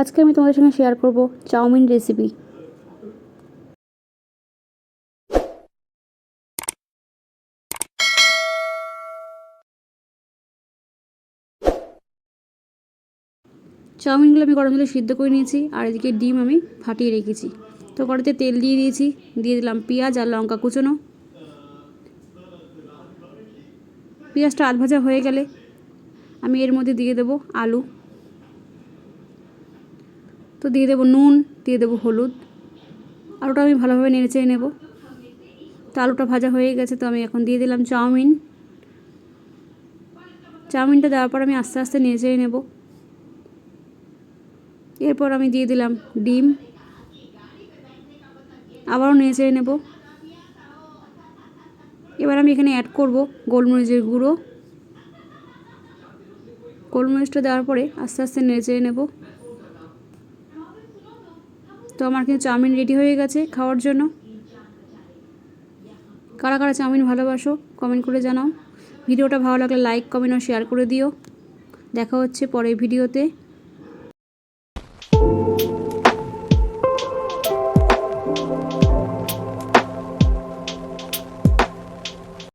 আজকে আমি তোমাদের সঙ্গে শেয়ার করব চাউমিন রেসিপি। চাউমিনগুলো আমি গরম জলে সিদ্ধ করে নিয়েছি, আর এদিকে ডিম আমি ফাটিয়ে রেখেছি। তো কড়াইতে তেল দিয়ে দিয়েছি, দিয়ে দিলাম পেঁয়াজ আর লঙ্কা কুচোনো। পেঁয়াজটা আধ ভাজা হয়ে গেলে আমি এর মধ্যে দিয়ে দেবো আলু। তো দিয়ে দেবো নুন, দিয়ে দেবো হলুদ। আলুটা আমি ভালোভাবে নেড়েচেড়ে নেব। তো আলুটা ভাজা হয়ে গেছে, তো আমি এখন দিয়ে দিলাম চাউমিন। চাউমিনটা দেওয়ার পর আমি আস্তে আস্তে নেড়েচেড়ে নেব। এরপর আমি দিয়ে দিলাম ডিম, আবারও নেড়েচেড়ে নেব। এবার আমি এখানে অ্যাড করব গোলমরিচের গুঁড়ো। গোলমরিচটা দেওয়ার পরে আস্তে আস্তে নেড়েচেড়ে নেব। তো আমার কিন্তু চাউমিন রেডি হয়ে গেছে খাওয়ার জন্য। কারা কারা চাউমিন ভালোবাসো কমেন্ট করে জানাও। ভিডিওটা ভালো লাগলে লাইক, কমেন্ট ও শেয়ার করে দিও। দেখা হচ্ছে পরের ভিডিওতে।